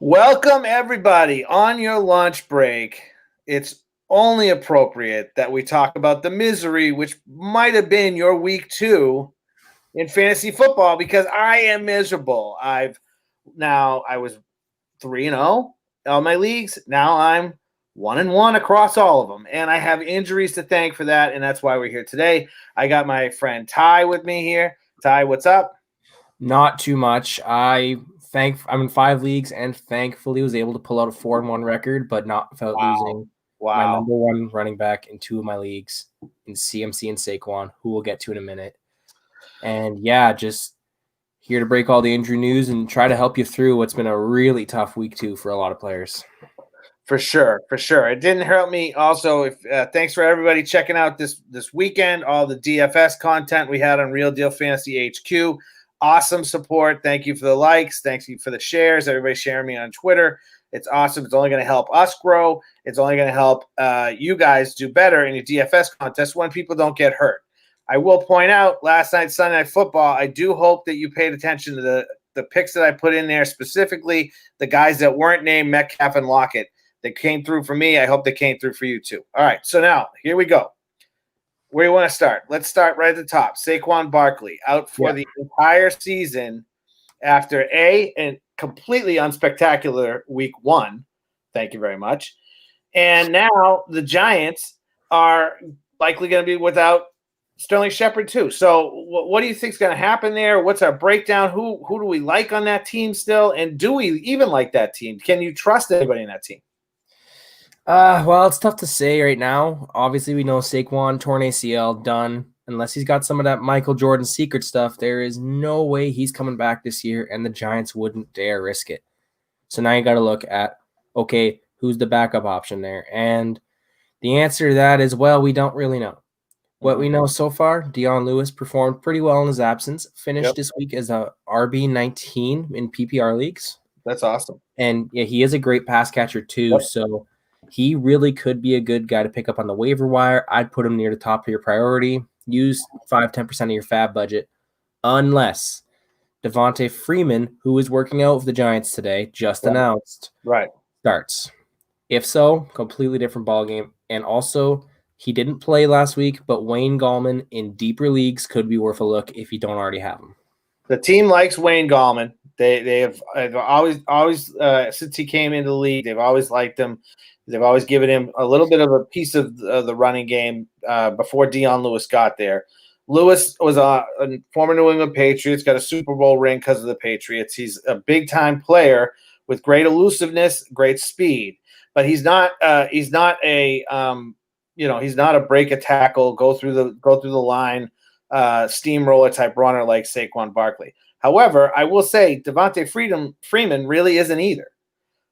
Welcome, everybody, on your lunch break. It's only appropriate that we talk about the misery which might have been your week 2 in fantasy football because I am miserable. I was 3-0 all my leagues. Now I'm 1-1 across all of them, and I have injuries to thank for that, and that's why we're here today. I got my friend Ty with me here. Ty, what's up? Not too much. I'm in 5 leagues and thankfully was able to pull out a 4-1 record, but not without losing my number one running back in 2 of my leagues in CMC and Saquon, who we'll get to in a minute. And yeah, just here to break all the injury news and try to help you through what's been a really tough week 2 for a lot of players. For sure. It didn't hurt me. Also, thanks for everybody checking out this weekend, all the DFS content we had on Real Deal Fantasy HQ. Awesome support. Thank you for the likes. Thank you for the shares. Everybody sharing me on Twitter. It's awesome. It's only going to help us grow. It's only going to help you guys do better in your DFS contest when people don't get hurt. I will point out last night's Sunday Night Football, I do hope that you paid attention to the picks that I put in there, specifically the guys that weren't named Metcalf and Lockett. They came through for me. I hope they came through for you too. All right, so now here we go. Where do you want to start? Let's start right at the top. Saquon Barkley out for the entire season after a completely unspectacular week 1. Thank you very much. And now the Giants are likely going to be without Sterling Shepard too. So what do you think is going to happen there? What's our breakdown? Who do we like on that team still? And do we even like that team? Can you trust anybody in that team? Well, it's tough to say right now. Obviously, we know Saquon, torn ACL, done. Unless he's got some of that Michael Jordan secret stuff, there is no way he's coming back this year, and the Giants wouldn't dare risk it. So now you got to look at, okay, who's the backup option there? And the answer to that is, well, we don't really know. What we know so far, Dion Lewis performed pretty well in his absence, finished this week as a RB19 in PPR leagues. That's awesome. And yeah, he is a great pass catcher too, so he really could be a good guy to pick up on the waiver wire. I'd put him near the top of your priority. Use 5-10% of your fab budget, unless Devonte Freeman, who is working out with the Giants today, just announced, starts. If so, completely different ballgame. And also, he didn't play last week, but Wayne Gallman in deeper leagues could be worth a look if you don't already have him. The team likes Wayne Gallman. They have always since he came into the league, they've always liked him. They've always given him a little bit of a piece of the running game before Dion Lewis got there. Lewis was a former New England Patriots, got a Super Bowl ring because of the Patriots. He's a big-time player with great elusiveness, great speed, but he's not a break a tackle, go through the line, steamroller type runner like Saquon Barkley. However, I will say Devonte Freeman really isn't either.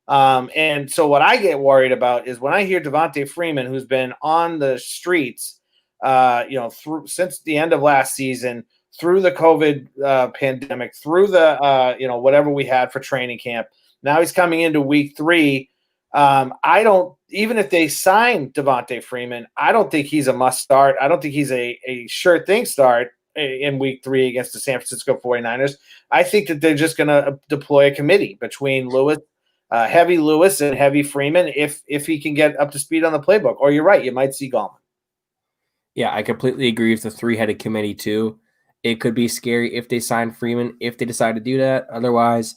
And so what I get worried about is when I hear Devonte Freeman, who's been on the streets, since the end of last season, through the COVID pandemic, through the whatever we had for training camp. Now he's coming into week 3. Even if they sign Devonte Freeman, I don't think he's a must start. I don't think he's a sure thing start in week 3 against the San Francisco 49ers. I think that they're just going to deploy a committee between heavy Lewis and heavy Freeman if he can get up to speed on the playbook. Or you're right, you might see Gallman. Yeah, I completely agree with the 3-headed committee too. It could be scary if they sign Freeman, if they decide to do that. Otherwise,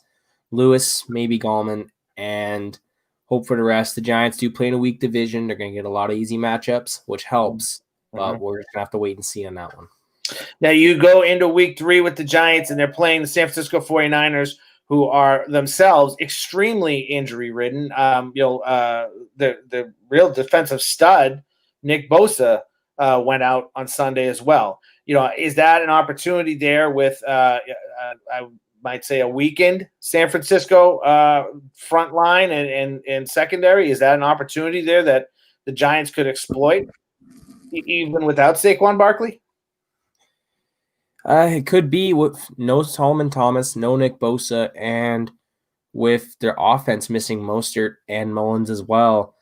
Lewis, maybe Gallman, and hope for the rest. The Giants do play in a weak division. They're going to get a lot of easy matchups, which helps. But we're just going to have to wait and see on that one. Now you go into week 3 with the Giants, and they're playing the San Francisco 49ers, who are themselves extremely injury-ridden. The real defensive stud, Nick Bosa, went out on Sunday as well. Is that an opportunity there with, I might say, a weakened San Francisco front line and secondary? Is that an opportunity there that the Giants could exploit, even without Saquon Barkley? It could be with no Solomon Thomas, no Nick Bosa, and with their offense missing Mostert and Mullins as well.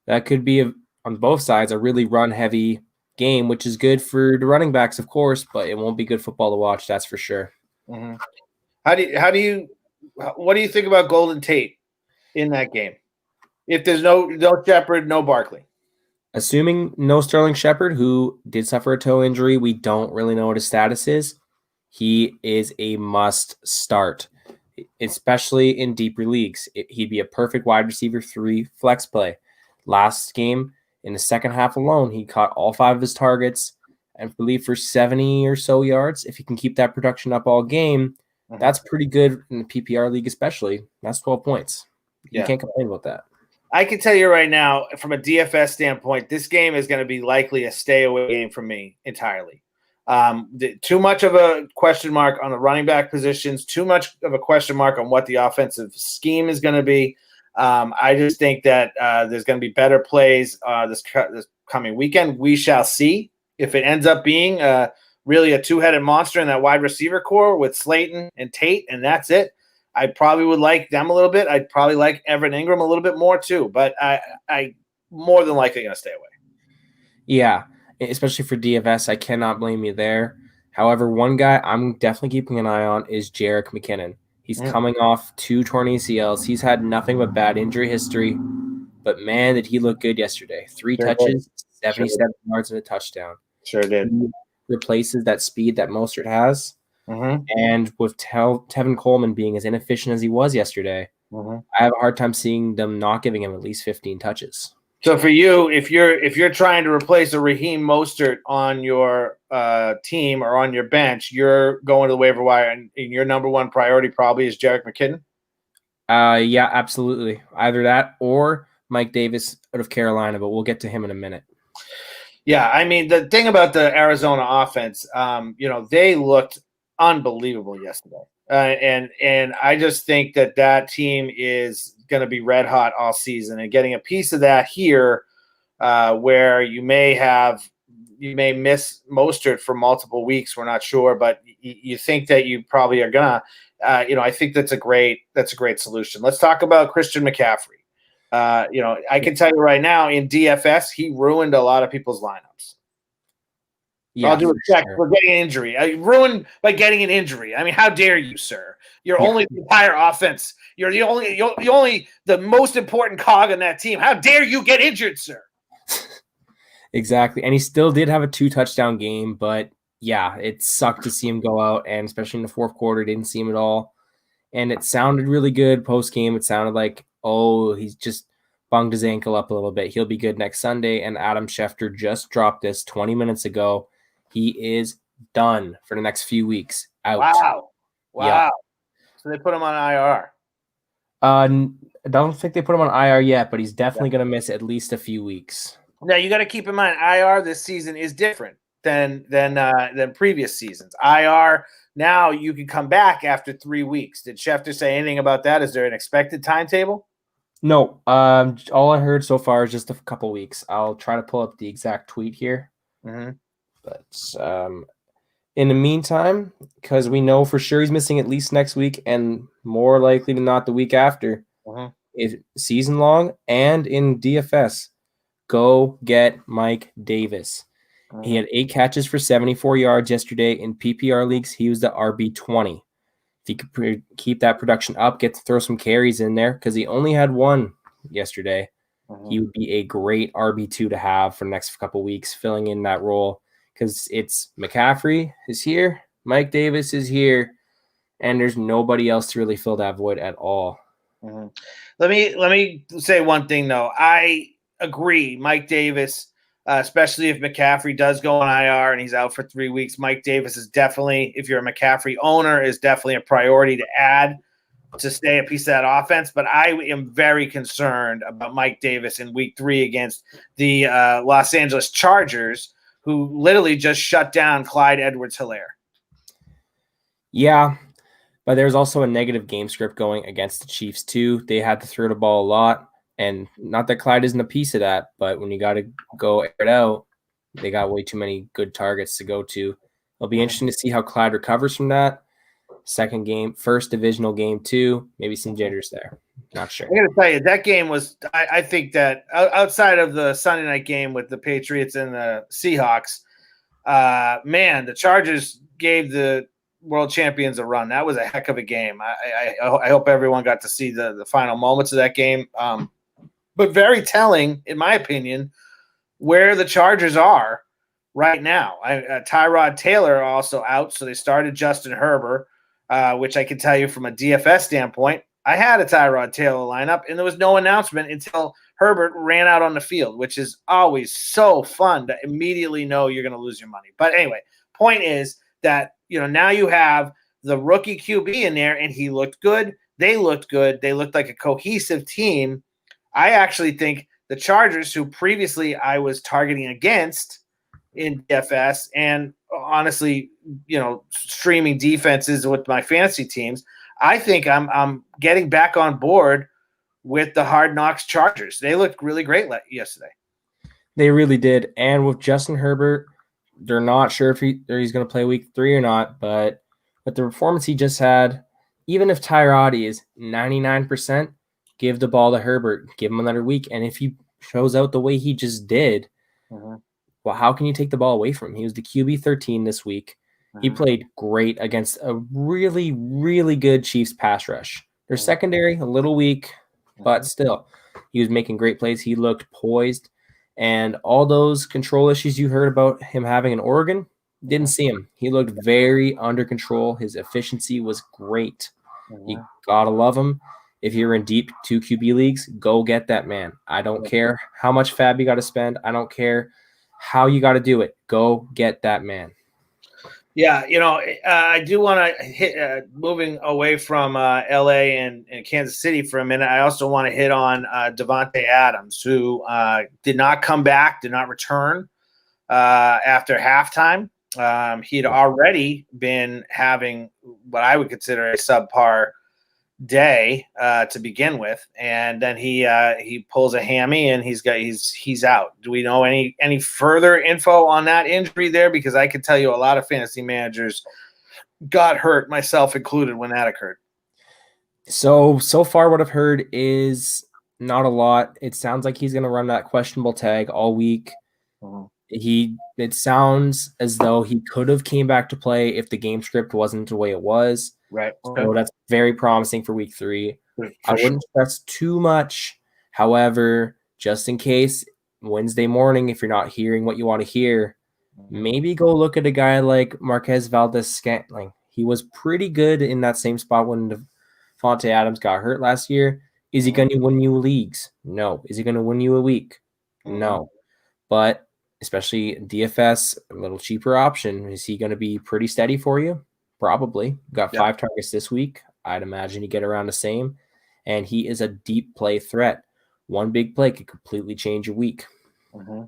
That could be, on both sides, a really run-heavy game, which is good for the running backs, of course, but it won't be good football to watch, that's for sure. Mm-hmm. What do you think about Golden Tate? in that game. If there's no Shepard, no Barkley. Assuming no Sterling Shepard, who did suffer a toe injury, we don't really know what his status is. He is a must start, especially in deeper leagues. He'd be a perfect wide receiver 3 flex play. Last game, in the second half alone, he caught all 5 of his targets and I believe for 70 or so yards. If he can keep that production up all game, that's pretty good in the PPR league, especially. That's 12 points. You can't complain about that. I can tell you right now, from a DFS standpoint, this game is going to be likely a stay-away game for me entirely. Too much of a question mark on the running back positions, too much of a question mark on what the offensive scheme is going to be. I just think that there's going to be better plays this coming weekend. We shall see if it ends up being really a two-headed monster in that wide receiver core with Slayton and Tate, and that's it. I probably would like them a little bit. I'd probably like Evan Ingram a little bit more too, but I more than likely going to stay away. Yeah, especially for DFS, I cannot blame you there. However, one guy I'm definitely keeping an eye on is Jerick McKinnon. He's coming off 2 torn ACLs. He's had nothing but bad injury history, but man, did he look good yesterday. 3 touches, 77 yards and a touchdown. Sure did. He replaces that speed that Mostert has. And with Tevin Coleman being as inefficient as he was yesterday, I have a hard time seeing them not giving him at least 15 touches. So for you, if you're trying to replace a Raheem Mostert on your team or on your bench, you're going to the waiver wire, and your number one priority probably is Jerick McKinnon? Yeah, absolutely. Either that or Mike Davis out of Carolina, but we'll get to him in a minute. Yeah, I mean, the thing about the Arizona offense, they looked unbelievable yesterday. And I just think that team is going to be red hot all season, and getting a piece of that here where you may miss Mostert for multiple weeks. We're not sure, but you think that you probably are going to, I think that's a great solution. Let's talk about Christian McCaffrey. I can tell you right now in DFS, he ruined a lot of people's lineups. Yeah, I'll do a check for getting an injury. Ruined by getting an injury. I mean, how dare you, sir? You're only the entire offense. You're the most important cog in that team. How dare you get injured, sir? Exactly. And he still did have a 2-touchdown game, but yeah, it sucked to see him go out, and especially in the fourth quarter, didn't see him at all. And it sounded really good post-game. It sounded like, he's just bunged his ankle up a little bit. He'll be good next Sunday. And Adam Schefter just dropped this 20 minutes ago. He is done for the next few weeks. Out. Wow. Yep. So they put him on IR. I don't think they put him on IR yet, but he's definitely going to miss at least a few weeks. Now you got to keep in mind, IR this season is different than previous seasons. IR now you can come back after 3 weeks. Did Schefter say anything about that? Is there an expected timetable? No. All I heard so far is just a couple weeks. I'll try to pull up the exact tweet here. But in the meantime, because we know for sure he's missing at least next week, and more likely than not the week after, is season long, and in DFS, go get Mike Davis. He had 8 catches for 74 yards yesterday. In PPR leagues, he was the RB20. If he could keep that production up, get to throw some carries in there, because he only had 1 yesterday, he would be a great RB2 to have for the next couple weeks, filling in that role. Because it's McCaffrey is here, Mike Davis is here, and there's nobody else to really fill that void at all. Let me say one thing, though. I agree. Mike Davis, especially if McCaffrey does go on IR and he's out for 3 weeks, Mike Davis is definitely, if you're a McCaffrey owner, is definitely a priority to add to stay a piece of that offense. But I am very concerned about Mike Davis in week 3 against the Los Angeles Chargers, who literally just shut down Clyde Edwards-Helaire. Yeah, but there's also a negative game script going against the Chiefs too. They had to throw the ball a lot, and not that Clyde isn't a piece of that, but when you got to go air it out, they got way too many good targets to go to. It'll be interesting to see how Clyde recovers from that. Second game, first divisional game too, maybe some jitters there. Not sure. I'm going to tell you, that game was, I think that outside of the Sunday night game with the Patriots and the Seahawks, the Chargers gave the world champions a run. That was a heck of a game. I hope everyone got to see the final moments of that game. But very telling, in my opinion, where the Chargers are right now. Tyrod Taylor also out, so they started Justin Herbert, which I can tell you from a DFS standpoint, I had a Tyrod Taylor lineup, and there was no announcement until Herbert ran out on the field, which is always so fun to immediately know you're going to lose your money. But anyway, point is that, now you have the rookie QB in there, and he looked good. They looked good. They looked like a cohesive team. I actually think the Chargers, who previously I was targeting against in DFS and honestly, streaming defenses with my fantasy teams, I think I'm getting back on board with the Hard Knocks Chargers. They looked really great yesterday. They really did. And with Justin Herbert, they're not sure if he's going to play week 3 or not, but with the performance he just had, even if Tyrod is 99%, give the ball to Herbert, give him another week. And if he shows out the way he just did, well, how can you take the ball away from him? He was the QB 13 this week. He played great against a really, really good Chiefs pass rush. Their secondary, a little weak, but still, he was making great plays. He looked poised. And all those control issues you heard about him having in Oregon, didn't see him. He looked very under control. His efficiency was great. You got to love him. If you're in deep 2 QB leagues, go get that man. I don't care how much fab you got to spend. I don't care how you got to do it. Go get that man. Yeah, I do want to hit moving away from LA and Kansas City for a minute. I also want to hit on Devante Adams, who did not come back, did not return after halftime. He'd already been having what I would consider a subpar day to begin with, and then he pulls a hammy and he's out. Do we know any further info on that injury there? Because I can tell you a lot of fantasy managers got hurt, myself included, when that occurred. So far what I've heard is not a lot. It sounds like he's going to run that questionable tag all week. It sounds as though he could have came back to play if the game script wasn't the way it was. Right. So that's very promising for week 3. I wouldn't stress too much. However, just in case, Wednesday morning, if you're not hearing what you want to hear, maybe go look at a guy like Marquez Valdes-Scantling. He was pretty good in that same spot when Devante Adams got hurt last year. Is he going to win you leagues? No. Is he going to win you a week? No. But especially DFS, a little cheaper option. Is he going to be pretty steady for you? Probably. Got 5 targets this week. I'd imagine you get around the same. And he is a deep play threat. One big play could completely change your week.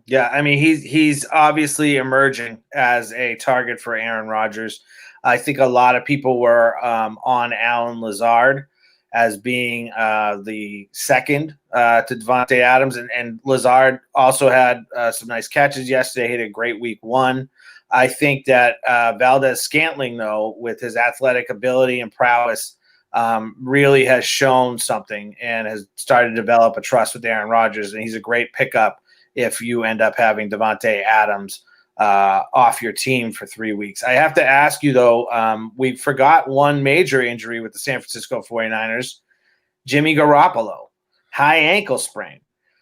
Yeah, I mean, he's obviously emerging as a target for Aaron Rodgers. I think a lot of people were on Allen Lazard as being the second to Devante Adams. And Lazard also had some nice catches yesterday. He had a great week 1. I think that Valdes-Scantling, though, with his athletic ability and prowess, really has shown something and has started to develop a trust with Aaron Rodgers. And he's a great pickup if you end up having Devante Adams off your team for 3 weeks. I have to ask you, though, we forgot one major injury with the San Francisco 49ers, Jimmy Garoppolo, high ankle sprain.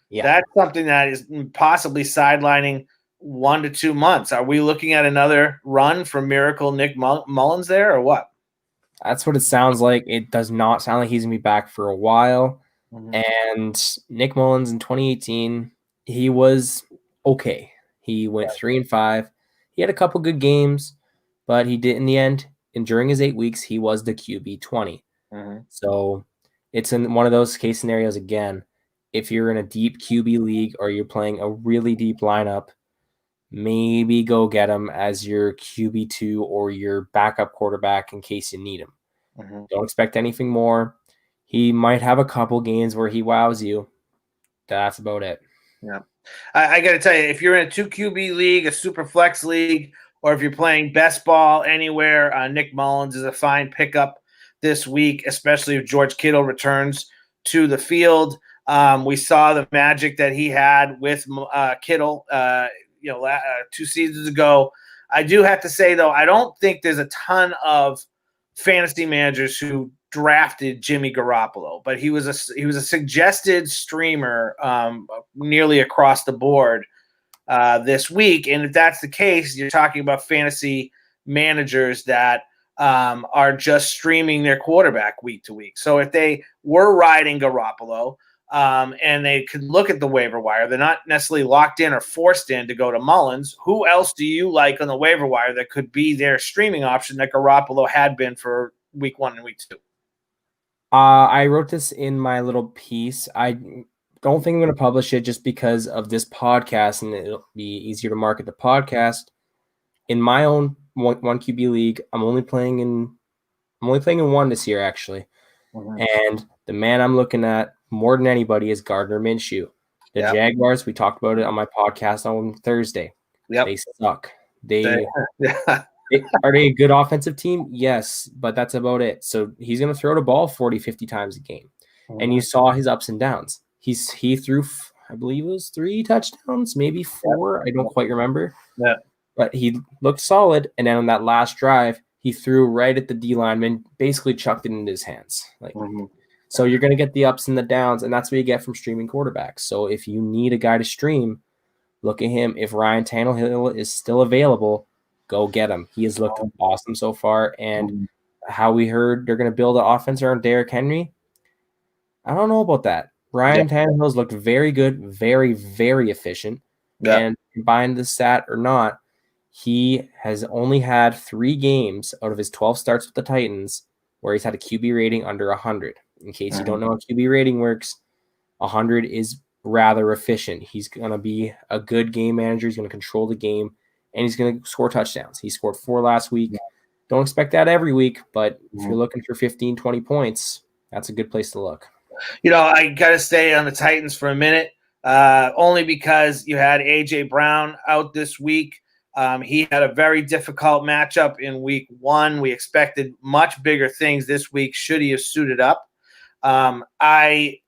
Yeah. That's something that is possibly sidelining 1 to 2 months. Are we looking at another run from Miracle Nick Mullins there, or what? That's what it sounds like. It does not sound like he's going to be back for a while. And Nick Mullins in 2018, he was okay. He went 3-5. He had a couple good games, but he did in the end. And during his 8 weeks, he was the QB 20. So it's in one of those case scenarios again. If you're in a deep QB league or you're playing a really deep lineup, maybe go get him as your QB2 or your backup quarterback in case you need him. Don't expect anything more. He might have a couple games where he wows you. That's about it. Yeah. I got to tell you, if you're in a 2 QB league, a super flex league, or if you're playing best ball anywhere, Nick Mullins is a fine pickup this week, especially if George Kittle returns to the field. We saw the magic that he had with Kittle 2 seasons ago. I do have to say, though, I don't think there's a ton of fantasy managers who drafted Jimmy Garoppolo, but he was a suggested streamer nearly across the board this week. And if that's the case, you're talking about fantasy managers that are just streaming their quarterback week to week. So if they were riding Garoppolo and they could look at the waiver wire, they're not necessarily locked in or forced in to go to Mullins. Who else do you like on the waiver wire that could be their streaming option that Garoppolo had been for week 1 and week 2? I wrote this in my little piece. I don't think I'm going to publish it just because of this podcast, and it'll be easier to market the podcast. In my own one QB league, I'm only playing in one this year, actually. Mm-hmm. And the man I'm looking at more than anybody is Gardner Minshew. The Jaguars, we talked about it on my podcast on Thursday. Yep. They suck. Are they a good offensive team? Yes, but that's about it. So he's going to throw the ball 40, 50 times a game. Mm-hmm. And you saw his ups and downs. He threw, I believe it was 3 touchdowns, maybe 4. I don't quite remember. Yeah. But he looked solid. And then on that last drive, he threw right at the D lineman, basically chucked it into his hands. So you're going to get the ups and the downs, and that's what you get from streaming quarterbacks. So if you need a guy to stream, look at him. If Ryan Tannehill is still available, go get him. He has looked awesome so far. And how we heard they're going to build an offense around Derrick Henry, I don't know about that. Ryan Tannehill's looked very good, very, very efficient. Yeah. And combine the stat or not, he has only had 3 games out of his 12 starts with the Titans where he's had a QB rating under 100. In case you don't know how QB rating works, 100 is rather efficient. He's going to be a good game manager. He's going to control the game. And he's going to score touchdowns. He scored 4 last week. Don't expect that every week, but if you're looking for 15, 20 points, that's a good place to look. I got to stay on the Titans for a minute, only because you had A.J. Brown out this week. He had a very difficult matchup in week 1. We expected much bigger things this week should he have suited up. I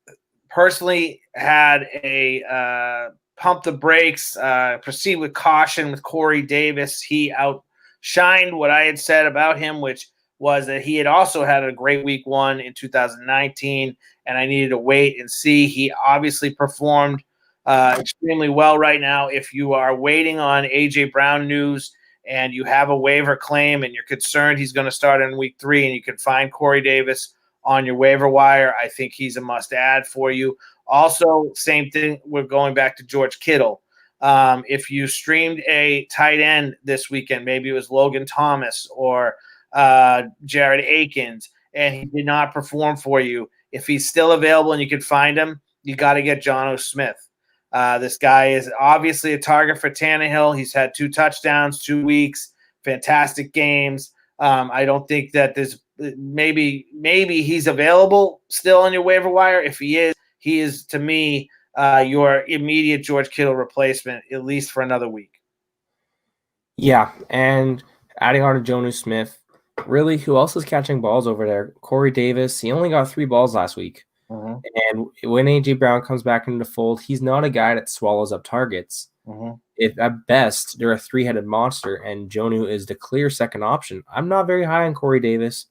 personally had a pump the brakes, proceed with caution with Corey Davis. He outshined what I had said about him, which was that he had also had a great week 1 in 2019, and I needed to wait and see. He obviously performed extremely well right now. If you are waiting on A.J. Brown news and you have a waiver claim and you're concerned he's going to start in week 3 and you can find Corey Davis on your waiver wire, I think he's a must-add for you. Also, same thing, we're going back to George Kittle. If you streamed a tight end this weekend, maybe it was Logan Thomas or Jared Akins, and he did not perform for you, if he's still available and you can find him, you got to get Jonnu Smith. This guy is obviously a target for Tannehill. He's had 2 touchdowns, 2 weeks, fantastic games. I don't think that there's maybe he's available still on your waiver wire. If he is to me your immediate George Kittle replacement, at least for another week. Yeah, and adding on to Jonnu Smith, really, who else is catching balls over there? Corey Davis, he only got 3 balls last week. Mm-hmm. And when A.J. Brown comes back into the fold, he's not a guy that swallows up targets. Mm-hmm. If at best, they're a 3-headed monster, and Jonnu is the clear second option. I'm not very high on Corey Davis.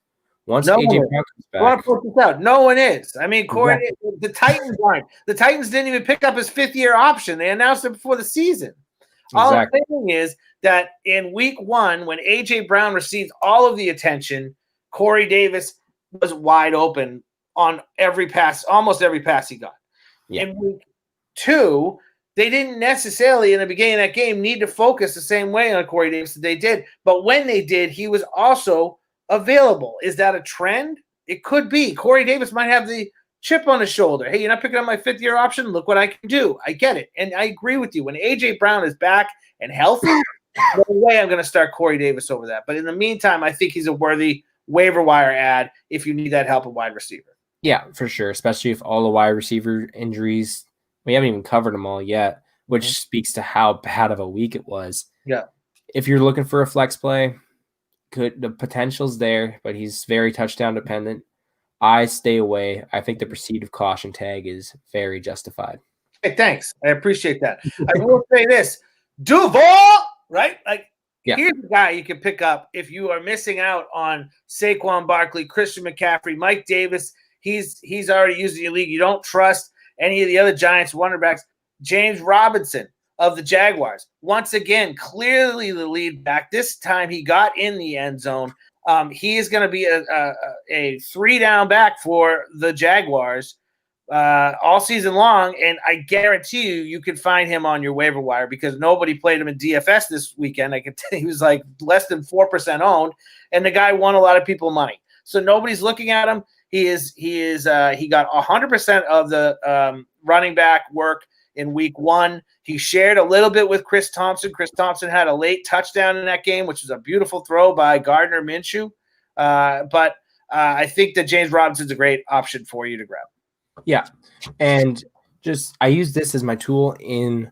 Once A.J. Brown comes back. I want to put this out. No one is. I mean, Corey, the Titans aren't. The Titans didn't even pick up his 5th-year option. They announced it before the season. All I'm saying is that in week 1, when A.J. Brown received all of the attention, Corey Davis was wide open on every pass, almost every pass he got. Yeah. In week 2, they didn't necessarily, in the beginning of that game, need to focus the same way on Corey Davis that they did. But when they did, he was also available. Is that a trend? It could be. Corey Davis might have the chip on his shoulder. Hey, you're not picking up my 5th-year option? Look what I can do. I get it. And I agree with you. When A.J. Brown is back and healthy, no way I'm going to start Corey Davis over that. But in the meantime, I think he's a worthy waiver wire ad if you need that help at wide receiver. Yeah, for sure, especially if all the wide receiver injuries, we haven't even covered them all yet, which speaks to how bad of a week it was. Yeah. If you're looking for a flex play, the potential's there, but he's very touchdown dependent. I stay away. I think the proceed of caution tag is very justified. Hey, thanks. I appreciate that. I will say this. Duval, right? Like, Yeah. Here's a guy you can pick up if you are missing out on Saquon Barkley, Christian McCaffrey, Mike Davis. He's already used in your league. You don't trust any of the other Giants wonder backs. James Robinson of the Jaguars. Once again, clearly the lead back. This time he got in the end zone. He is going to be a 3-down back for the Jaguars all season long, and I guarantee you can find him on your waiver wire because nobody played him in DFS this weekend. I could tell he was like less than 4% owned, and the guy won a lot of people money. So nobody's looking at him. He got 100% of the running back work in week 1. He shared a little bit with Chris Thompson. Chris Thompson had a late touchdown in that game, which was a beautiful throw by Gardner Minshew. But I think that James Robinson's a great option for you to grab. Yeah. And I use this as my tool in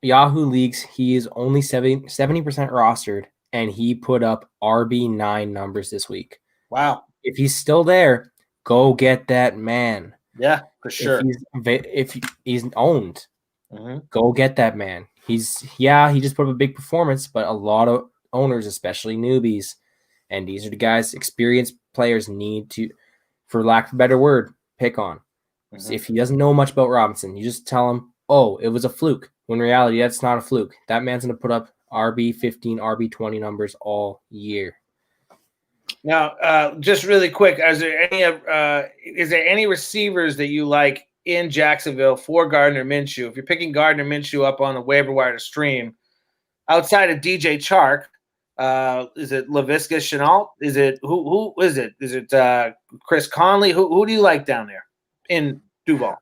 Yahoo leagues. He is only 70% rostered, and he put up RB9 numbers this week. Wow. If he's still there, go get that man. Yeah, for sure. If he's owned, go get that man. He just put up a big performance, but a lot of owners, especially newbies, and these are the guys experienced players need to, for lack of a better word, pick on. So if he doesn't know much about Robinson, you just tell him, oh, it was a fluke. When in reality, that's not a fluke. That man's going to put up RB15, RB20 numbers all year. Now, just really quick, is there any receivers that you like in Jacksonville for Gardner Minshew? If you're picking Gardner Minshew up on the waiver wire to stream, outside of DJ Chark, is it Laviska Shenault? Is it who is it? Is it Chris Conley? Who do you like down there in Duval?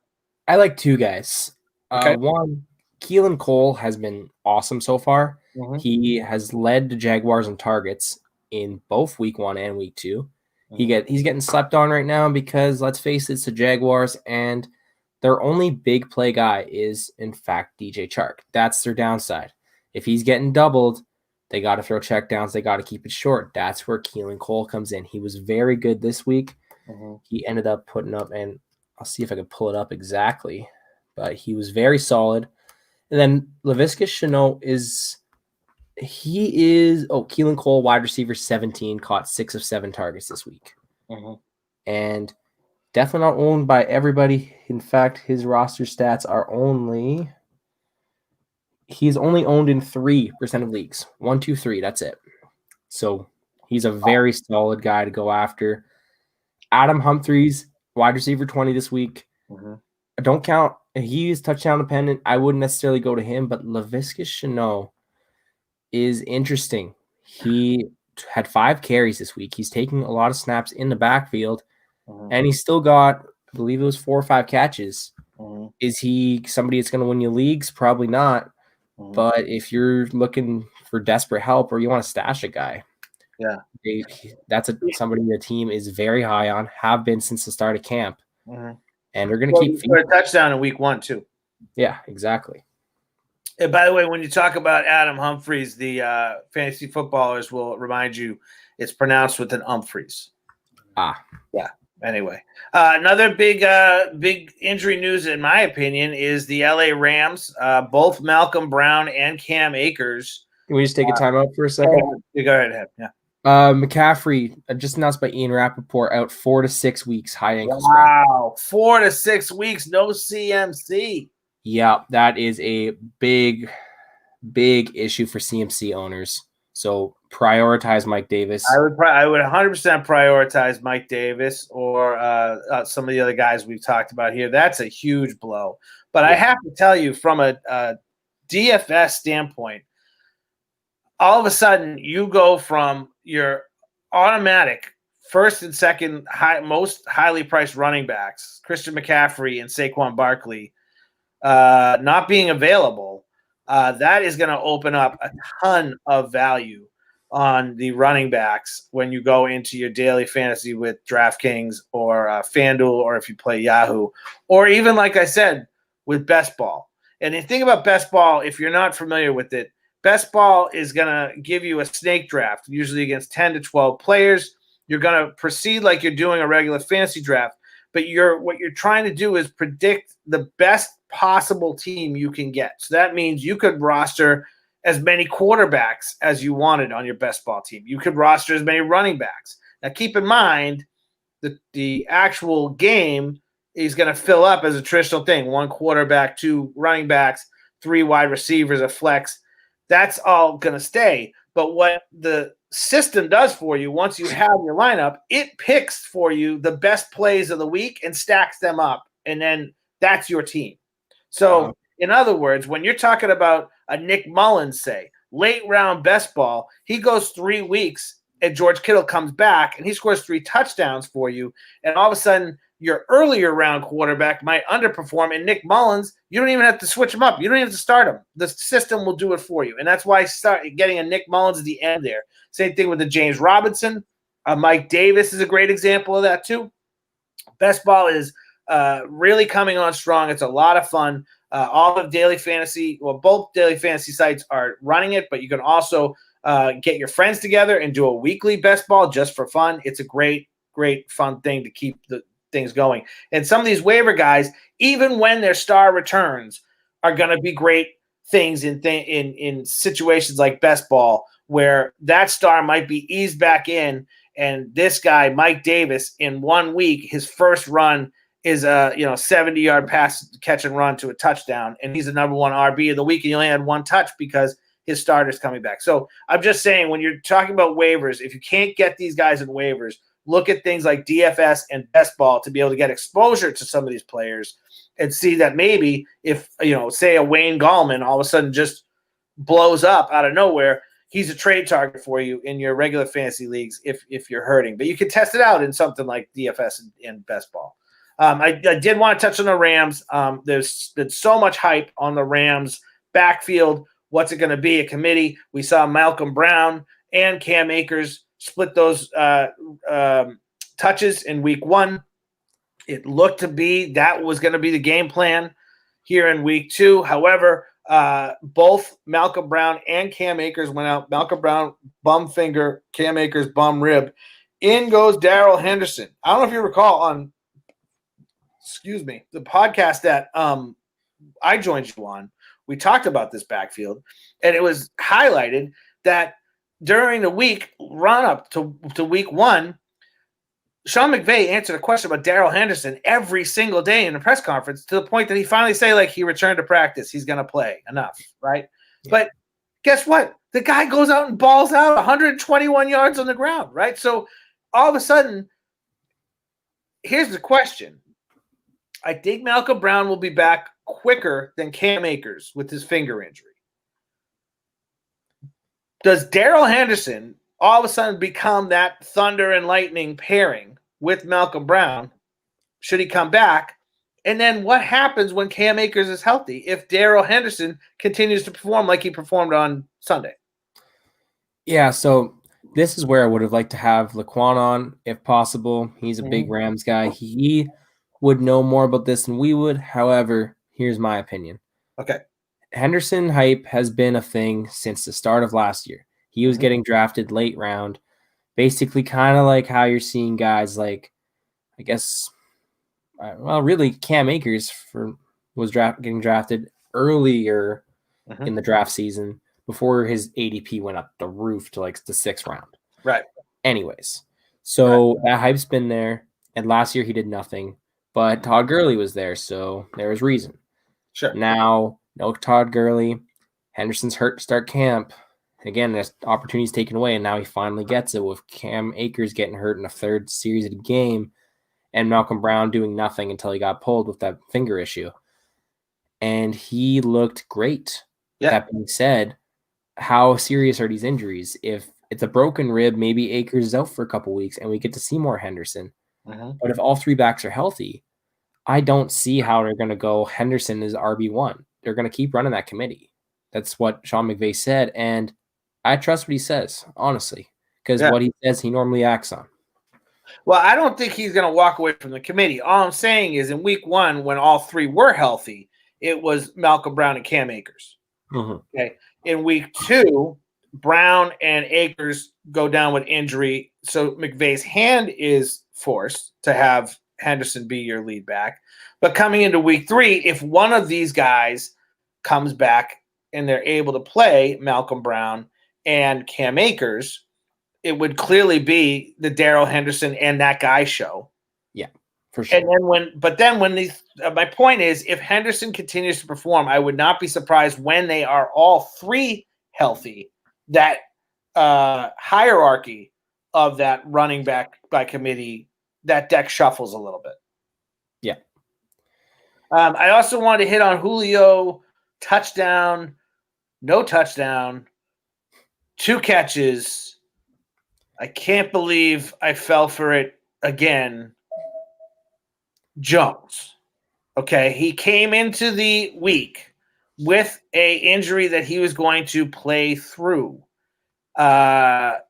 I like two guys. Okay. One, Keelan Cole has been awesome so far. He has led the Jaguars in targets in both week 1 and week 2. He's getting slept on right now because, let's face it, it's the Jaguars, and their only big play guy is, in fact, DJ Chark. That's their downside. If he's getting doubled, they got to throw checkdowns. They got to keep it short. That's where Keelan Cole comes in. He was very good this week. He ended up putting up, and I'll see if I can pull it up exactly, but he was very solid. And then Laviska Shenault Keelan Cole, wide receiver 17, caught 6 of 7 targets this week. And definitely not owned by everybody. In fact, his roster stats are he's only owned in 3% of leagues. 1, 2, 3, that's it. So he's a very solid guy to go after. Adam Humphries, wide receiver 20 this week. I don't count. He is touchdown dependent. I wouldn't necessarily go to him, but Laviska Shenault is interesting. He had 5 carries this week. He's taking a lot of snaps in the backfield, and he still got, I believe it was 4 or 5 catches. Is he somebody that's going to win you leagues? Probably not. But if you're looking for desperate help or you want to stash a guy, that's somebody the team is very high on, have been since the start of camp, and they're going to keep for a touchdown in week 1 too. Yeah, exactly. And by the way, when you talk about Adam Humphries, the fantasy footballers will remind you it's pronounced with an Humphries. Yeah. Anyway, another big injury news, in my opinion, is the LA Rams. Both Malcolm Brown and Cam Akers. Can we just take a timeout for a second? You go ahead. Yeah. McCaffrey, just announced by Ian Rappaport, out 4 to 6 weeks, high ankle sprain. Wow, 4 to 6 weeks, no CMC. Yeah, that is a big issue for CMC owners. So prioritize Mike Davis. I would 100% prioritize Mike Davis or some of the other guys we've talked about here. That's a huge blow. But I have to tell you, from a DFS standpoint, all of a sudden you go from your automatic first and second most highly priced running backs, Christian McCaffrey and Saquon Barkley, not being available. That is going to open up a ton of value on the running backs when you go into your daily fantasy with DraftKings or FanDuel, or if you play Yahoo, or even, like I said, with Best Ball. And the thing about Best Ball, if you're not familiar with it, Best Ball is going to give you a snake draft, usually against 10 to 12 players. You're going to proceed like you're doing a regular fantasy draft, but what you're trying to do is predict the best possible team you can get. So that means you could roster as many quarterbacks as you wanted on your best ball team. You could roster as many running backs. Now, keep in mind that the actual game is going to fill up as a traditional thing. 1 quarterback, 2 running backs, 3 wide receivers, a flex. That's all going to stay. But what the system does for you, once you have your lineup, it picks for you the best plays of the week and stacks them up. And then that's your team. So, in other words, when you're talking about a Nick Mullins, say, late round best ball, he goes 3 weeks and George Kittle comes back and he scores 3 touchdowns for you. And all of a sudden, your earlier round quarterback might underperform. And Nick Mullins, you don't even have to switch him up. You don't even have to start him. The system will do it for you. And that's why I start getting a Nick Mullins at the end there. Same thing with the James Robinson. Mike Davis is a great example of that too. Best ball is really coming on strong. It's a lot of fun. All of Daily Fantasy, well, both Daily Fantasy sites are running it, but you can also get your friends together and do a weekly best ball just for fun. It's a great, great fun thing to keep the things going. And some of these waiver guys, even when their star returns, are going to be great things in situations like best ball, where that star might be eased back in, and this guy, Mike Davis, in 1 week, his first run is a 70-yard pass catch and run to a touchdown, and he's the number 1 RB of the week, and he only had 1 touch because his starter's coming back. So I'm just saying, when you're talking about waivers, if you can't get these guys in waivers, look at things like DFS and best ball to be able to get exposure to some of these players and see that maybe if, say a Wayne Gallman all of a sudden just blows up out of nowhere, he's a trade target for you in your regular fantasy leagues if you're hurting. But you can test it out in something like DFS and best ball. I did want to touch on the Rams. There's been so much hype on the Rams backfield. What's it going to be? A committee. We saw Malcolm Brown and Cam Akers split those touches in week 1. It looked to be that was going to be the game plan here in week 2. However, both Malcolm Brown and Cam Akers went out. Malcolm Brown, bum finger. Cam Akers, bum rib. In goes Daryl Henderson. I don't know if you recall on the podcast that I joined you on. We talked about this backfield, and it was highlighted that during the week run up to week 1, Sean McVay answered a question about Daryl Henderson every single day in the press conference, to the point that he finally said, like, he returned to practice. He's going to play enough, right? Yeah. But guess what? The guy goes out and balls out 121 yards on the ground, right? So all of a sudden, here's the question. I think Malcolm Brown will be back quicker than Cam Akers with his finger injury. Does Daryl Henderson all of a sudden become that thunder and lightning pairing with Malcolm Brown? Should he come back? And then what happens when Cam Akers is healthy if Daryl Henderson continues to perform like he performed on Sunday? Yeah, so this is where I would have liked to have Laquan on, if possible. He's a big Rams guy. He would know more about this than we would. However, here's my opinion. Okay. Henderson hype has been a thing since the start of last year. He was getting drafted late round, basically kind of like how you're seeing guys like, I guess, really Cam Akers was getting drafted earlier in the draft season before his ADP went up the roof to like the 6th round. Right. Anyways, so that hype's been there, and last year he did nothing, but Todd Gurley was there, so there was reason. Sure. Now, no Todd Gurley. Henderson's hurt to start camp. Again, this opportunity's taken away, and now he finally gets it with Cam Akers getting hurt in the 3rd series of the game and Malcolm Brown doing nothing until he got pulled with that finger issue. And he looked great. Yeah. That being said, how serious are these injuries? If it's a broken rib, maybe Akers is out for a couple weeks and we get to see more Henderson. But if all 3 backs are healthy, I don't see how they're going to go Henderson is RB1. They're going to keep running that committee. That's what Sean McVay said, and I trust what he says, honestly, because what he says he normally acts on. Well, I don't think he's going to walk away from the committee. All I'm saying is in week 1, when all 3 were healthy, it was Malcolm Brown and Cam Akers. Okay. In week 2, Brown and Akers go down with injury, so McVay's hand is forced to have Henderson be your lead back. But coming into week 3, if one of these guys comes back, and they're able to play Malcolm Brown and Cam Akers, it would clearly be the Daryl Henderson and that guy show. Yeah, for sure. And then when these, my point is, if Henderson continues to perform, I would not be surprised when they are all three healthy, that hierarchy of that running back by committee, that deck shuffles a little bit. Yeah. I also wanted to hit on Julio, touchdown, no touchdown, 2 catches. I can't believe I fell for it again. Jones. Okay, he came into the week with a injury that he was going to play through. The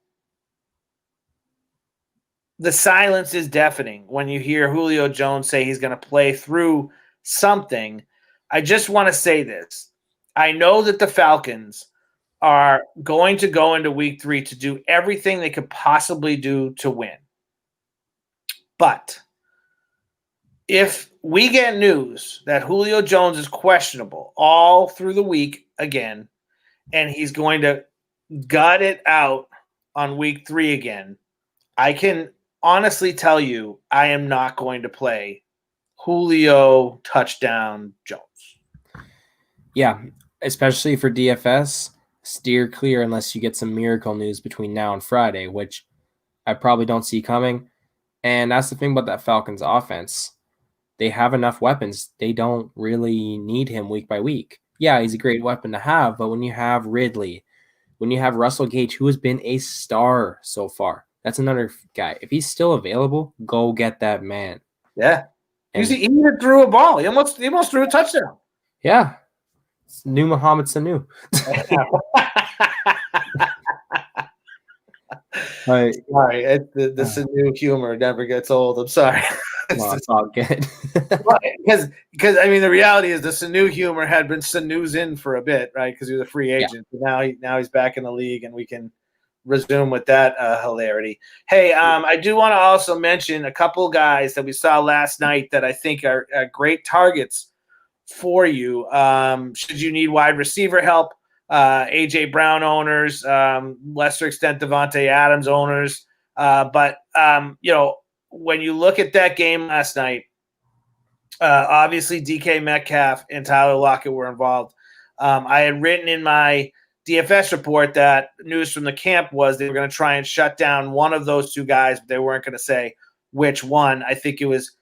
silence is deafening when you hear Julio Jones say he's going to play through something. I just want to say this. I know that the Falcons are going to go into week 3 to do everything they could possibly do to win. But if we get news that Julio Jones is questionable all through the week again, and he's going to gut it out on week 3 again, I can honestly tell you I am not going to play Julio touchdown Jones. Yeah, especially for DFS, steer clear unless you get some miracle news between now and Friday, which I probably don't see coming. And that's the thing about that Falcons offense. They have enough weapons. They don't really need him week by week. Yeah, he's a great weapon to have, but when you have Ridley, when you have Russell Gage, who has been a star so far, that's another guy. If he's still available, go get that man. Yeah. He even threw a ball. He almost threw a touchdown. Yeah. It's new Mohamed Sanu. Sorry, the Sanu humor never gets old. I'm sorry. Well, it's all good. Because I mean, the reality is the Sanu humor had been Sanu's in for a bit, right? Because he was a free agent. Yeah. But now he's back in the league, and we can resume with that hilarity. Hey, I do want to also mention a couple guys that we saw last night that I think are great targets for you. Should you need wide receiver help, AJ Brown owners, lesser extent Devante Adams owners, but when you look at that game last night, obviously DK Metcalf and Tyler Lockett were involved. I had written in my DFS report that news from the camp was they were going to try and shut down one of those two guys, but they weren't going to say which one. I think it was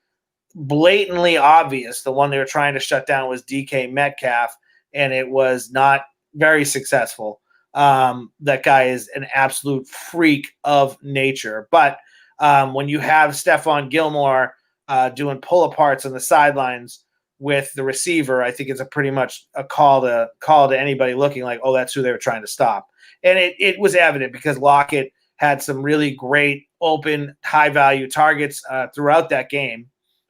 blatantly obvious the one they were trying to shut down was DK Metcalf, and it was not very successful. That guy is an absolute freak of nature. But when you have Stephon Gilmore doing pull-aparts on the sidelines with the receiver, I think it's a pretty much a call to anybody looking like, oh, that's who they were trying to stop. And it was evident because Lockett had some really great open, high-value targets throughout that game.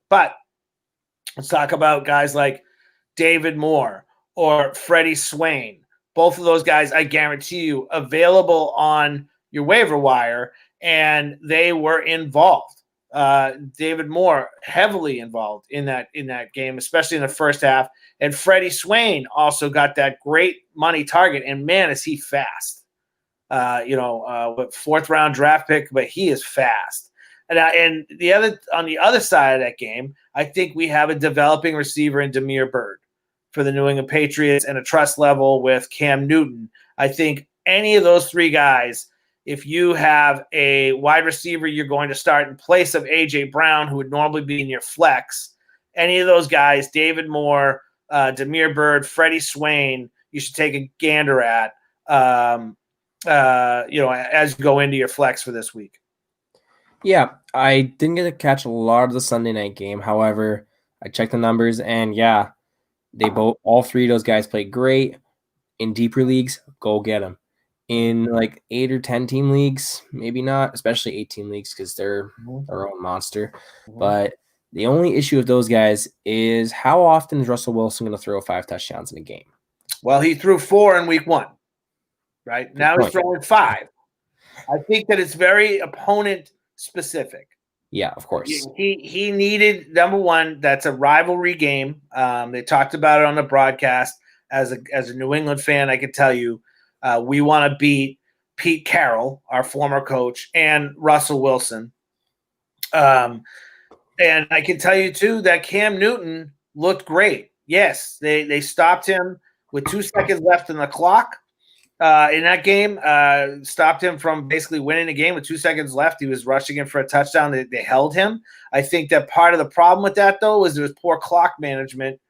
But let's talk about guys like David Moore or Freddie Swain. Both of those guys, I guarantee you, available on your waiver wire, and they were involved. David Moore heavily involved in that game, especially in the first half. And Freddie Swain also got that great money target. And man, is he fast! Fourth round draft pick, but he is fast. And on the other side of that game, I think we have a developing receiver in Damiere Byrd for the New England Patriots and a trust level with Cam Newton. I think any of those three guys, if you have a wide receiver you're going to start in place of A.J. Brown, who would normally be in your flex, any of those guys, David Moore, Damiere Byrd, Freddie Swain, you should take a gander at, as you go into your flex for this week. Yeah, I didn't get to catch a lot of the Sunday night game. However, I checked the numbers, and yeah, all three of those guys played great. In deeper leagues, go get them. In like 8 or 10 team leagues, maybe not, especially 18 leagues because they're their own monster. But the only issue with those guys is how often is Russell Wilson going to throw 5 touchdowns in a game? Well, he threw 4 in week 1, right? Now he's throwing 5. I think that it's very opponent specific. Yeah, of course. He needed, number one, that's a rivalry game. They talked about it on the broadcast. as a New England fan, I can tell you we want to beat Pete Carroll, our former coach, and Russell Wilson. And I can tell you, too, that Cam Newton looked great. Yes, they stopped him with 2 seconds left in the clock in that game, stopped him from basically winning the game with 2 seconds left. He was rushing in for a touchdown. They held him. I think that part of the problem with that, though, was there was poor clock management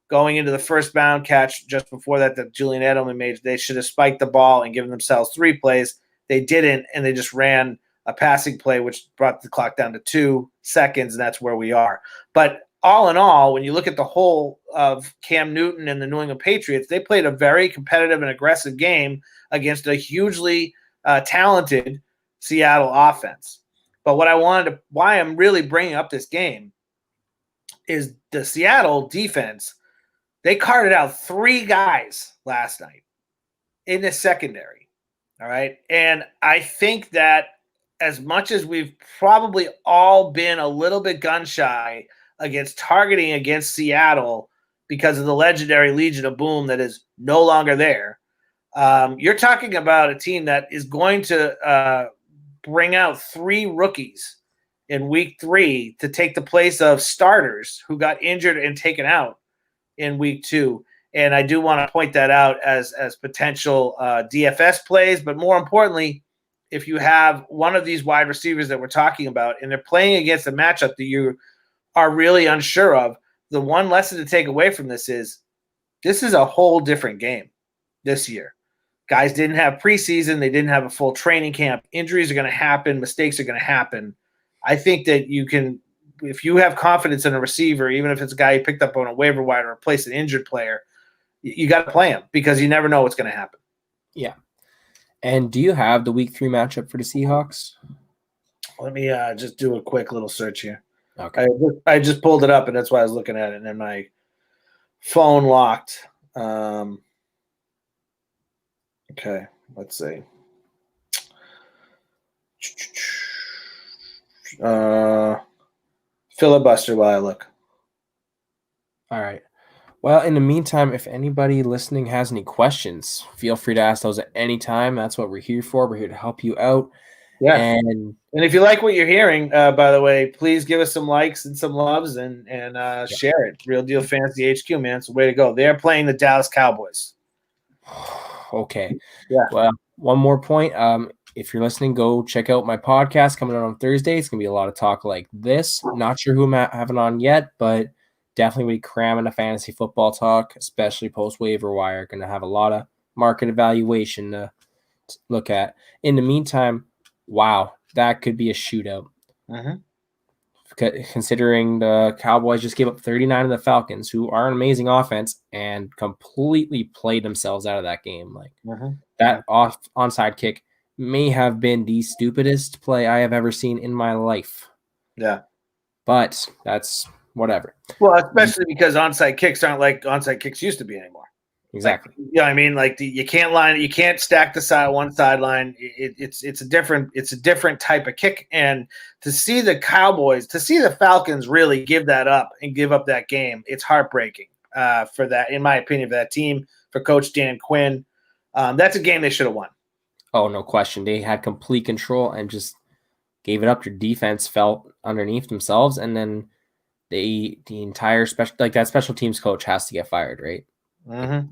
going into the first bound catch just before that Julian Edelman made. They should have spiked the ball and given themselves 3 plays. They didn't, and they just ran a passing play, which brought the clock down to 2 seconds, and that's where we are. But all in all, when you look at the whole of Cam Newton and the New England Patriots, they played a very competitive and aggressive game against a hugely talented Seattle offense. But why I'm really bringing up this game is the Seattle defense. They carted out 3 guys last night in the secondary. All right. And I think that as much as we've probably all been a little bit gun shy against targeting against Seattle because of the legendary Legion of Boom that is no longer there, you're talking about a team that is going to bring out 3 rookies in week 3 to take the place of starters who got injured and taken out in week 2. And I do want to point that out as potential DFS plays. But more importantly, if you have one of these wide receivers that we're talking about and they're playing against a matchup that you are really unsure of, the one lesson to take away from this is a whole different game this year. Guys didn't have preseason. They didn't have a full training camp. Injuries are going to happen. Mistakes are going to happen. I think that you can, if you have confidence in a receiver, even if it's a guy you picked up on a waiver wire to replace an injured player, you got to play him because you never know what's going to happen. Yeah. And do you have the week 3 matchup for the Seahawks? Let me just do a quick little search here. Okay. I just pulled it up, and that's why I was looking at it, and then my phone locked. Okay, let's see. Filibuster while I look. All right. Well, in the meantime, if anybody listening has any questions, feel free to ask those at any time. That's what we're here for. We're here to help you out. Yeah. And if you like what you're hearing, by the way, please give us some likes and some loves and share it. Real Deal Fantasy HQ, man. It's a way to go. They're playing the Dallas Cowboys. Okay. Yeah. Well, one more point. If you're listening, go check out my podcast coming out on Thursday. It's going to be a lot of talk like this. Not sure who I'm having on yet, but definitely be cramming a fantasy football talk, especially post waiver wire. Going to have a lot of market evaluation to look at. In the meantime, wow, that could be a shootout. Mm-hmm. Considering the Cowboys just gave up 39 to the Falcons, who are an amazing offense, and completely played themselves out of that game. Like that onside kick may have been the stupidest play I have ever seen in my life. Yeah. But that's whatever. Well, especially because onside kicks aren't like onside kicks used to be anymore. Exactly. Like, yeah, I mean, like you can't stack the one sideline. It's a different type of kick. And to see the Falcons really give that up and give up that game, it's heartbreaking for that, in my opinion, for that team, for Coach Dan Quinn. That's a game they should have won. Oh, no question. They had complete control and just gave it up. Their defense fell underneath themselves, and then the entire special teams coach has to get fired, right? Mm-hmm.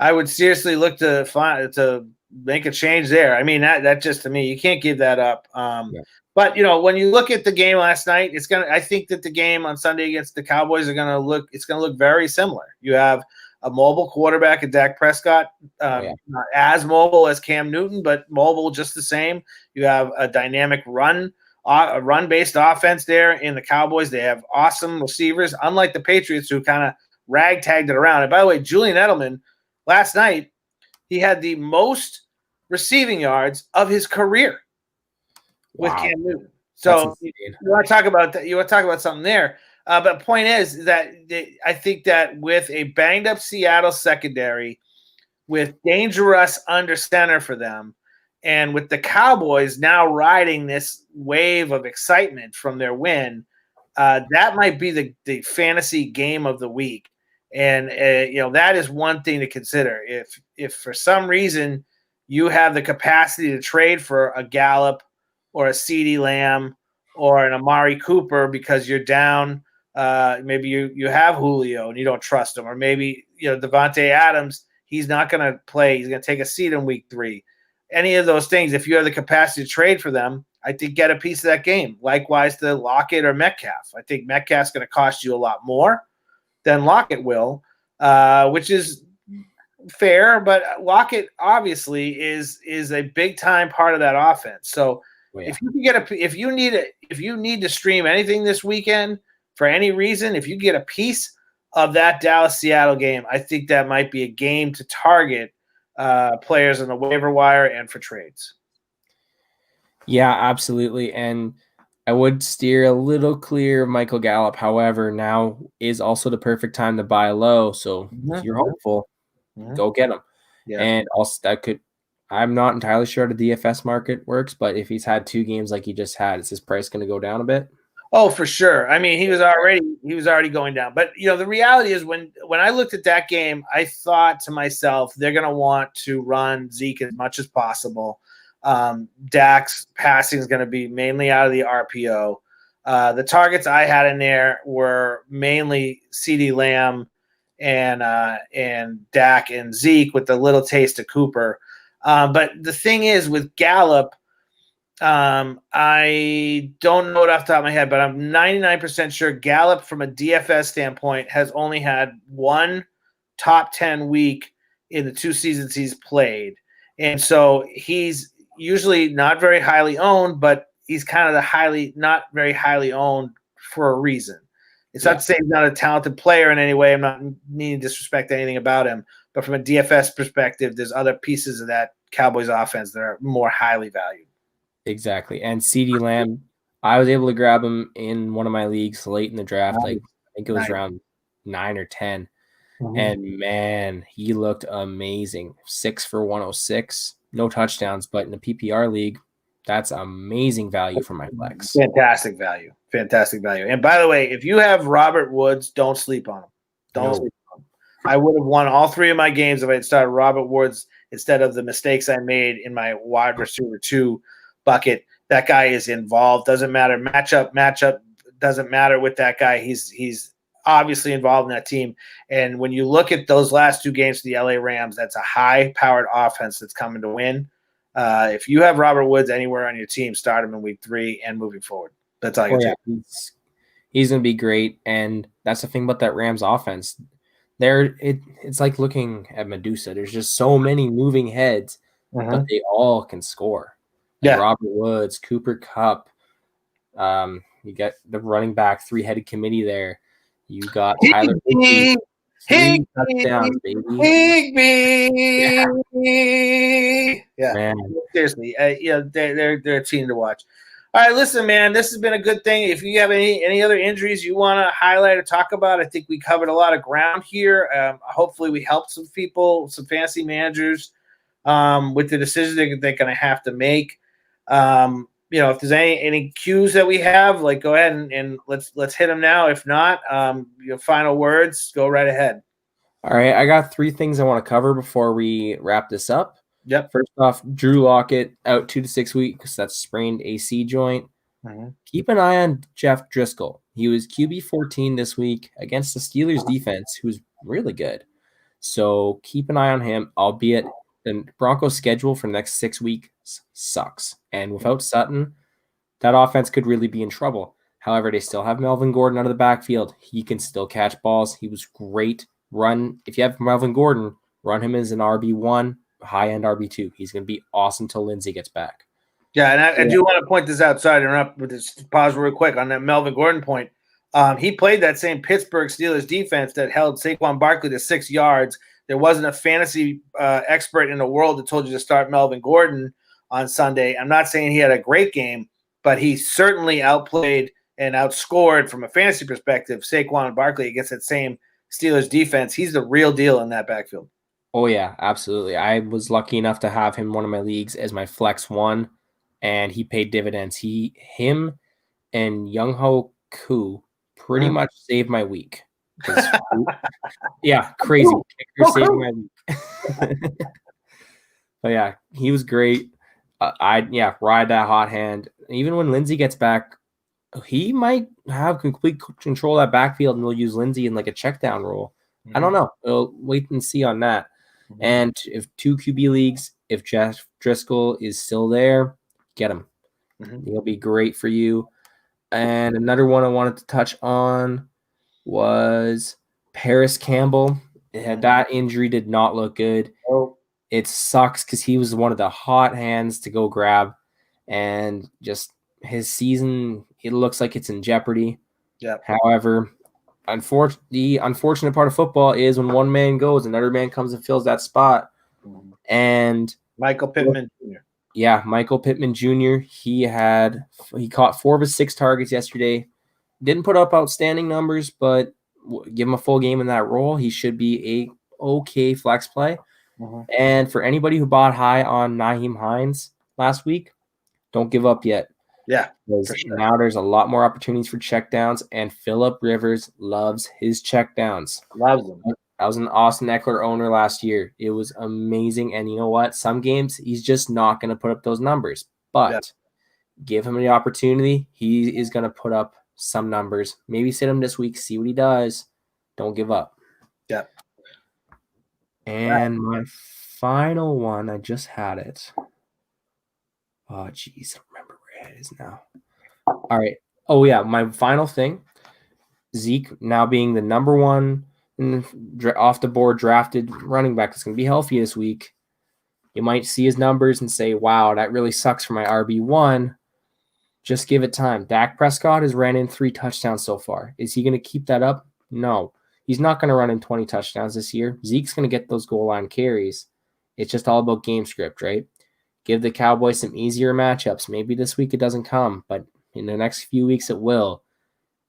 I would seriously look to make a change there. I mean, that just, to me, you can't give that up. But when you look at the game last night, I think that the game on Sunday against the Cowboys it's going to look very similar. You have a mobile quarterback in Dak Prescott, not as mobile as Cam Newton, but mobile just the same. You have a dynamic a run-based offense there in the Cowboys. They have awesome receivers, unlike the Patriots, who kind of ragtagged it around. And by the way, Julian Edelman, last night, he had the most receiving yards of his career with Cam Newton. So you want to talk about that? You want to talk about something there? But the point is that I think that with a banged-up Seattle secondary, with dangerous under center for them, and with the Cowboys now riding this wave of excitement from their win, that might be the fantasy game of the week. And that is one thing to consider. If for some reason you have the capacity to trade for a Gallup or a CeeDee Lamb or an Amari Cooper because you're down, maybe you have Julio and you don't trust him, or maybe Devante Adams, he's not going to play. He's going to take a seat in week 3. Any of those things, if you have the capacity to trade for them, I think get a piece of that game. Likewise to Lockett or Metcalf. I think Metcalf's going to cost you a lot more than Lockett will, which is fair. But Lockett obviously is a big time part of that offense. So if you can get if you need to stream anything this weekend for any reason, if you get a piece of that Dallas-Seattle game, I think that might be a game to target players on the waiver wire and for trades. Yeah, absolutely. And I would steer a little clear of Michael Gallup. However, now is also the perfect time to buy low. So if you're hopeful, go get him. Yeah. And also I'm not entirely sure how the DFS market works, but if he's had 2 games like he just had, is his price going to go down a bit? Oh, for sure. I mean, he was already going down. But the reality is when I looked at that game, I thought to myself, they're going to want to run Zeke as much as possible. Dak's passing is going to be mainly out of the RPO. The targets I had in there were mainly CeeDee Lamb and Dak and Zeke with a little taste of Cooper. But the thing is with Gallup, I don't know it off the top of my head, but I'm 99% sure Gallup from a DFS standpoint has only had 1 top 10 week in the 2 seasons he's played. And so he's usually not very highly owned, but he's kind of not very highly owned for a reason. It's not to say he's not a talented player in any way. I'm not meaning to disrespect anything about him, but from a DFS perspective, there's other pieces of that Cowboys offense that are more highly valued. Exactly. And CeeDee Lamb, I was able to grab him in one of my leagues late in the draft. I think it was around 9 or 10. Mm-hmm. And man, he looked amazing. 6 for 106. No touchdowns, but in the PPR league, that's amazing value for my flex. Fantastic value. And by the way, if you have Robert Woods, don't sleep on him. Don't sleep on him. I would have won all 3 of my games if I had started Robert Woods instead of the mistakes I made in my wide receiver 2 bucket. That guy is involved. Doesn't matter. Matchup doesn't matter with that guy. He's obviously involved in that team. And when you look at those last 2 games for the LA Rams, that's a high-powered offense that's coming to win. If you have Robert Woods anywhere on your team, start him in week 3 and moving forward. That's all you can do. He's going to be great. And that's the thing about that Rams offense. It's like looking at Medusa. There's just so many moving heads, but they all can score. Like Robert Woods, Cooper Kupp. You get the running back 3-headed committee there. You got Tyler Higbee. 3 touchdowns, baby. Yeah. Man. Seriously, they're a team to watch. All right, listen, man, this has been a good thing. If you have any other injuries you want to highlight or talk about, I think we covered a lot of ground here. Hopefully we helped some people, some fantasy managers, with the decisions they're going to have to make. If there's any cues that we have, like go ahead and let's hit them now. If not, your final words, go right ahead. All right, I got 3 things I want to cover before we wrap this up. Yep. First off, Drew Lockett out 2 to 6 weeks. That's sprained AC joint. Mm-hmm. Keep an eye on Jeff Driscoll. He was QB 14 this week against the Steelers defense, who's really good. So keep an eye on him, albeit the Broncos' schedule for the next 6 weeks sucks. And without Sutton, that offense could really be in trouble. However, they still have Melvin Gordon out of the backfield. He can still catch balls. He was great. If you have Melvin Gordon, run him as an RB1, high-end RB2. He's going to be awesome until Lindsey gets back. Yeah, and I do want to point this out. Sorry to interrupt, but just pause real quick on that Melvin Gordon point. He played that same Pittsburgh Steelers defense that held Saquon Barkley to 6 yards. There wasn't a fantasy expert in the world that told you to start Melvin Gordon on Sunday. I'm not saying he had a great game, but he certainly outplayed and outscored from a fantasy perspective Saquon and Barkley against that same Steelers defense. He's the real deal in that backfield. Oh, yeah, absolutely. I was lucky enough to have him in one of my leagues as my flex 1, and he paid dividends. Him and Younghoe coup pretty much saved my week. Yeah, crazy. Kicker saved my week. But yeah, he was great. Ride that hot hand. Even when Lindsey gets back, he might have complete control of that backfield, and they'll use Lindsey in like a check down role. I don't know. We'll wait and see on that. And if 2 QB leagues, if Jeff Driscoll is still there, get him. He'll be great for you. And another one I wanted to touch on was Paris Campbell. That injury did not look good. It sucks because he was one of the hot hands to go grab, and just his season, it looks like it's in jeopardy. Yeah. However, the unfortunate part of football is when one man goes, another man comes and fills that spot. And Michael Pittman Jr. Yeah, Michael Pittman Jr. He caught 4 of his 6 targets yesterday. Didn't put up outstanding numbers, but give him a full game in that role. He should be a okay flex play. And for anybody who bought high on Nyheim Hines last week, don't give up yet. Yeah, because now there's a lot more opportunities for checkdowns, and Phillip Rivers loves his checkdowns. Loves them. I was an Austin Eckler owner last year. It was amazing, and you know what? Some games he's just not going to put up those numbers, but give him the opportunity. He is going to put up some numbers. Maybe sit him this week, see what he does. Don't give up. Yeah. And my final one, I just had it. Oh, geez. I don't remember where it is now. All right. Oh, yeah. My final thing, Zeke now being the number 1 off the board drafted running back is going to be healthy this week. You might see his numbers and say, wow, that really sucks for my RB1. Just give it time. Dak Prescott has ran in 3 touchdowns so far. Is he going to keep that up? No. He's not going to run in 20 touchdowns this year. Zeke's going to get those goal line carries. It's just all about game script, right? Give the Cowboys some easier matchups. Maybe this week it doesn't come, but in the next few weeks it will.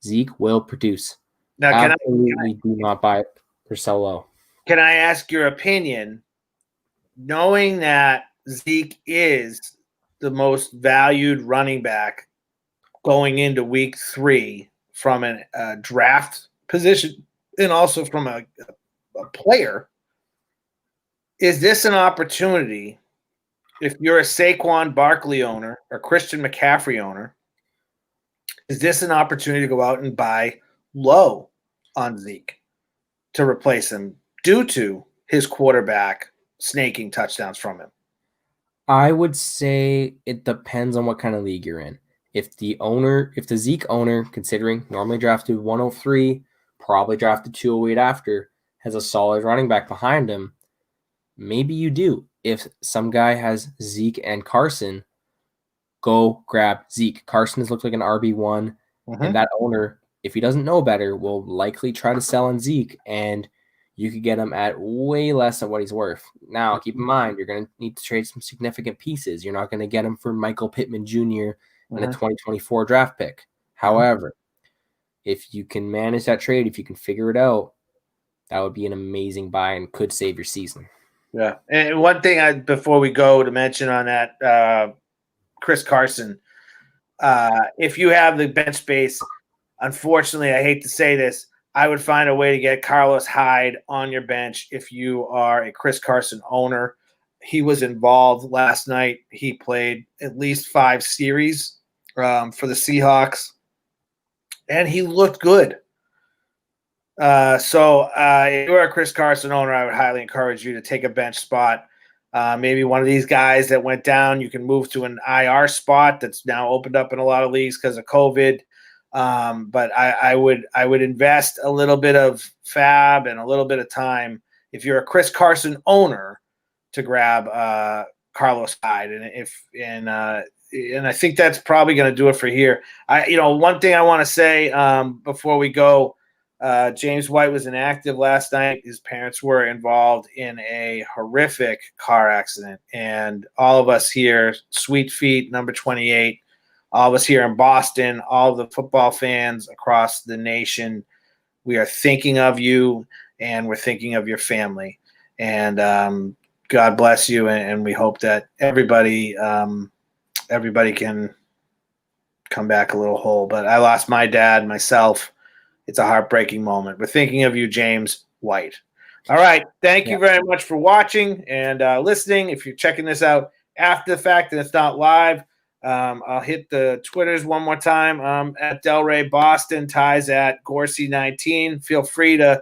Zeke will produce. Now, absolutely do not buy it for so low. Can I ask your opinion, knowing that Zeke is the most valued running back going into week 3 from a draft position and also from a player, is this an opportunity if you're a Saquon Barkley owner or Christian McCaffrey owner? Is this an opportunity to go out and buy low on Zeke to replace him due to his quarterback snaking touchdowns from him? I would say it depends on what kind of league you're in. If the Zeke owner, considering normally drafted 103, probably drafted 208 after, has a solid running back behind him, maybe you do. If some guy has Zeke and Carson, go grab Zeke. Carson has looked like an RB1, and that owner, if he doesn't know better, will likely try to sell on Zeke, and you could get him at way less than what he's worth. Now, keep in mind, you're going to need to trade some significant pieces. You're not going to get him for Michael Pittman Jr. and a 2024 draft pick. However, if you can manage that trade, if you can figure it out, that would be an amazing buy and could save your season. Yeah. And one thing before we go to mention on that, Chris Carson, if you have the bench space, unfortunately, I hate to say this, I would find a way to get Carlos Hyde on your bench if you are a Chris Carson owner. He was involved last night. He played at least 5 series for the Seahawks, and he looked good. So if you're a Chris Carson owner, I would highly encourage you to take a bench spot. Maybe one of these guys that went down, you can move to an IR spot that's now opened up in a lot of leagues because of COVID. But I would invest a little bit of fab and a little bit of time if you're a Chris Carson owner to grab Carlos Hyde. And I think that's probably going to do it for here. One thing I want to say before we go, James White was inactive last night. His parents were involved in a horrific car accident, and all of us here, Sweet Feet, number 28, all of us here in Boston, all of the football fans across the nation, we are thinking of you, and we're thinking of your family. And God bless you, and we hope that everybody can come back a little whole. But I lost my dad, myself. It's a heartbreaking moment. We're thinking of you, James White. All right. Thank you very much for watching and listening. If you're checking this out after the fact and it's not live, I'll hit the Twitters one more time. At Delray Boston, Ty's at Gorsey19. Feel free to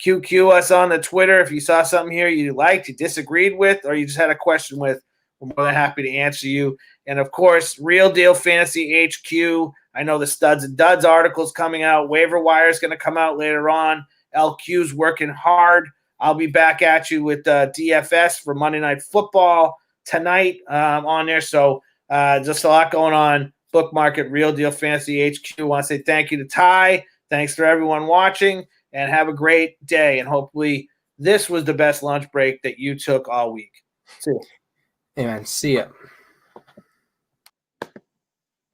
QQ us on the Twitter if you saw something here you liked, you disagreed with, or you just had a question with. We're more than happy to answer you. And, of course, Real Deal Fantasy HQ. I know the Studs and Duds article's coming out. Waiver Wire is going to come out later on. LQ's working hard. I'll be back at you with DFS for Monday Night Football tonight on there. So just a lot going on. Bookmark at Real Deal Fantasy HQ. I want to say thank you to Ty. Thanks for everyone watching, and have a great day. And hopefully this was the best lunch break that you took all week. See you. Hey, man. See ya.